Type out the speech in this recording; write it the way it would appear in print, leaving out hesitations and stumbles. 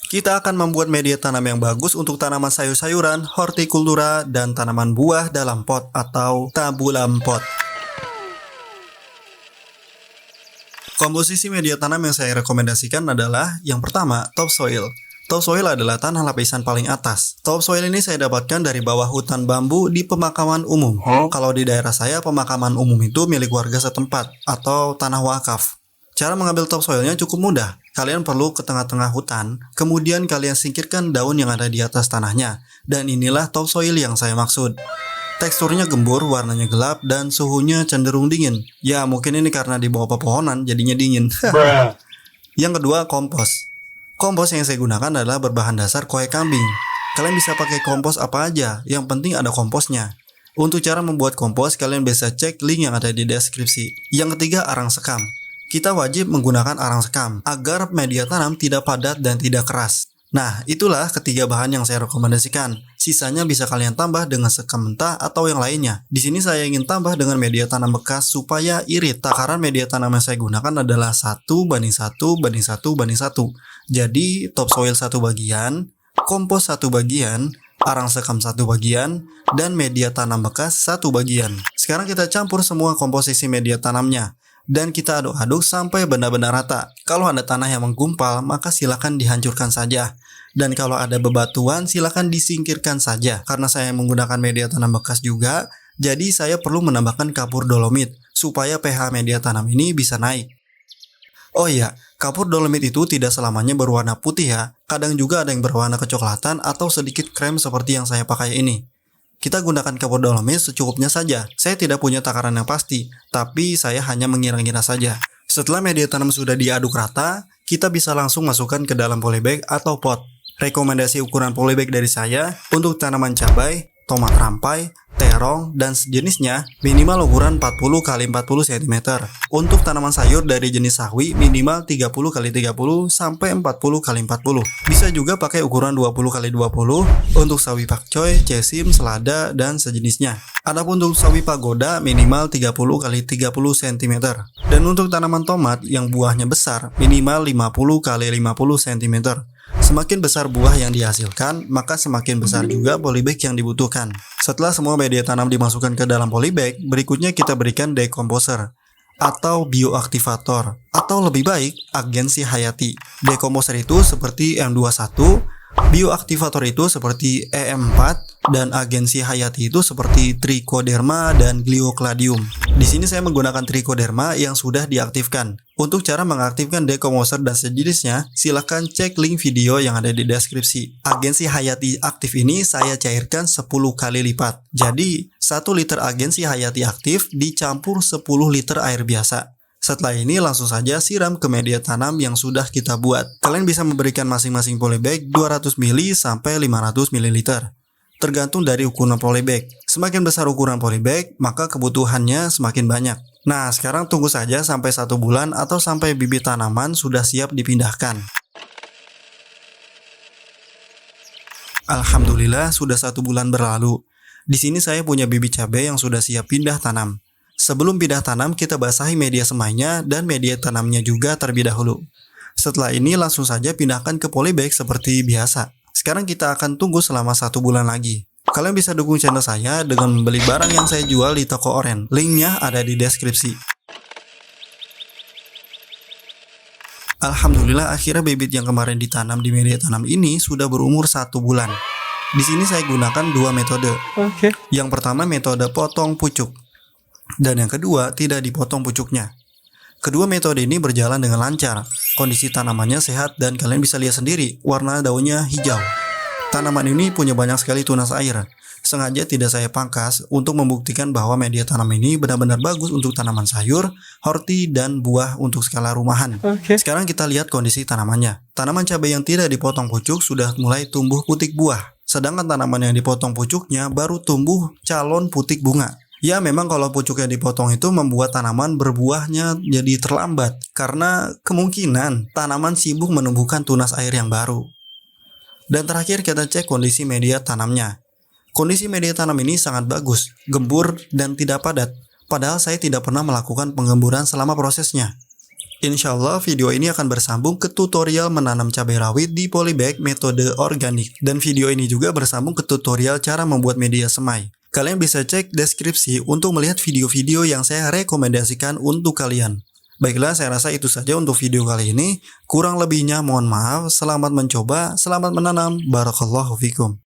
Kita akan membuat media tanam yang bagus untuk tanaman sayur-sayuran, hortikultura, dan tanaman buah dalam pot atau tabulam pot. Komposisi media tanam yang saya rekomendasikan adalah yang pertama, topsoil. Topsoil adalah tanah lapisan paling atas. Topsoil ini saya dapatkan dari bawah hutan bambu di pemakaman umum. Kalau di daerah saya, pemakaman umum itu milik warga setempat atau tanah wakaf. Cara mengambil topsoilnya cukup mudah. Kalian perlu ke tengah-tengah hutan, kemudian kalian singkirkan daun yang ada di atas tanahnya. Dan inilah topsoil yang saya maksud. Teksturnya gembur, warnanya gelap, dan suhunya cenderung dingin. Ya, mungkin ini karena di bawah pepohonan, jadinya dingin. Yang kedua, kompos. Kompos yang saya gunakan adalah berbahan dasar kue kambing. Kalian bisa pakai kompos apa aja, yang penting ada komposnya. Untuk cara membuat kompos, kalian bisa cek link yang ada di deskripsi. Yang ketiga, arang sekam. Kita wajib menggunakan arang sekam agar media tanam tidak padat dan tidak keras. Nah, itulah ketiga bahan yang saya rekomendasikan. Sisanya bisa kalian tambah dengan sekam mentah atau yang lainnya. Di sini saya ingin tambah dengan media tanam bekas supaya irit. Takaran media tanam yang saya gunakan adalah 1:1:1:1. Jadi, topsoil 1 bagian, kompos 1 bagian, arang sekam 1 bagian, dan media tanam bekas 1 bagian. Sekarang kita campur semua komposisi media tanamnya. Dan kita aduk-aduk sampai benar-benar rata. Kalau ada tanah yang menggumpal, maka silakan dihancurkan saja. Dan kalau ada bebatuan, silakan disingkirkan saja. Karena saya menggunakan media tanam bekas juga, jadi saya perlu menambahkan kapur dolomit supaya pH media tanam ini bisa naik. Oh iya, kapur dolomit itu tidak selamanya berwarna putih ya. Kadang juga ada yang berwarna kecoklatan atau sedikit krem seperti yang saya pakai ini. Kita gunakan kapur dolomit secukupnya saja. Saya tidak punya takaran yang pasti, tapi saya hanya mengira-ngira saja. Setelah media tanam sudah diaduk rata, kita bisa langsung masukkan ke dalam polybag atau pot. Rekomendasi ukuran polybag dari saya untuk tanaman cabai, tomat rampai, terong, dan sejenisnya minimal ukuran 40 x 40 cm. Untuk tanaman sayur dari jenis sawi minimal 30 x 30 sampai 40 x 40. Bisa juga pakai ukuran 20 x 20 untuk sawi pakcoy, cesim, selada, dan sejenisnya. Adapun untuk sawi pagoda minimal 30 x 30 cm. Dan untuk tanaman tomat yang buahnya besar minimal 50 x 50 cm. Semakin besar buah yang dihasilkan, maka semakin besar juga polybag yang dibutuhkan. Setelah semua media tanam dimasukkan ke dalam polybag, berikutnya kita berikan decomposer atau bioaktivator, atau lebih baik agensi hayati. Decomposer itu seperti M21, bioaktivator itu seperti EM4, dan agensi hayati itu seperti Trichoderma dan Gliocladium. Di sini saya menggunakan Trichoderma yang sudah diaktifkan. Untuk cara mengaktifkan decomposer dan sejenisnya, silahkan cek link video yang ada di deskripsi. Agensi hayati aktif ini saya cairkan 10 kali lipat. Jadi, 1 liter agensi hayati aktif dicampur 10 liter air biasa. Setelah ini langsung saja siram ke media tanam yang sudah kita buat. Kalian bisa memberikan masing-masing polybag 200 ml sampai 500 ml. Tergantung dari ukuran polybag. Semakin besar ukuran polybag, maka kebutuhannya semakin banyak. Nah, sekarang tunggu saja sampai 1 bulan atau sampai bibit tanaman sudah siap dipindahkan. Alhamdulillah sudah 1 bulan berlalu. Di sini saya punya bibit cabai yang sudah siap pindah tanam. Sebelum pindah tanam, kita basahi media semainya dan media tanamnya juga terlebih dahulu. Setelah ini langsung saja pindahkan ke polybag seperti biasa. Sekarang kita akan tunggu selama 1 bulan lagi. Kalian bisa dukung channel saya dengan membeli barang yang saya jual di toko Oren. Linknya ada di deskripsi. Alhamdulillah akhirnya bibit yang kemarin ditanam di media tanam ini sudah berumur 1 bulan. Di sini saya gunakan 2 metode. Yang pertama metode potong pucuk. Dan yang kedua tidak dipotong pucuknya. Kedua metode ini berjalan dengan lancar. Kondisi tanamannya sehat dan kalian bisa lihat sendiri warna daunnya hijau. Tanaman ini punya banyak sekali tunas air. Sengaja tidak saya pangkas untuk membuktikan bahwa media tanam ini benar-benar bagus untuk tanaman sayur, horti, dan buah untuk skala rumahan. Sekarang kita lihat kondisi tanamannya. Tanaman cabai yang tidak dipotong pucuk sudah mulai tumbuh putik buah. Sedangkan tanaman yang dipotong pucuknya baru tumbuh calon putik bunga. Ya memang kalau pucuknya dipotong itu membuat tanaman berbuahnya jadi terlambat. Karena kemungkinan tanaman sibuk menumbuhkan tunas air yang baru. Dan terakhir kita cek kondisi media tanamnya. Kondisi media tanam ini sangat bagus, gembur dan tidak padat. Padahal saya tidak pernah melakukan penggemburan selama prosesnya. Insya Allah video ini akan bersambung ke tutorial menanam cabai rawit di polybag metode organik. Dan video ini juga bersambung ke tutorial cara membuat media semai. Kalian bisa cek deskripsi untuk melihat video-video yang saya rekomendasikan untuk kalian. Baiklah, saya rasa itu saja untuk video kali ini. Kurang lebihnya mohon maaf. Selamat mencoba, selamat menanam. Barakallahu fikum.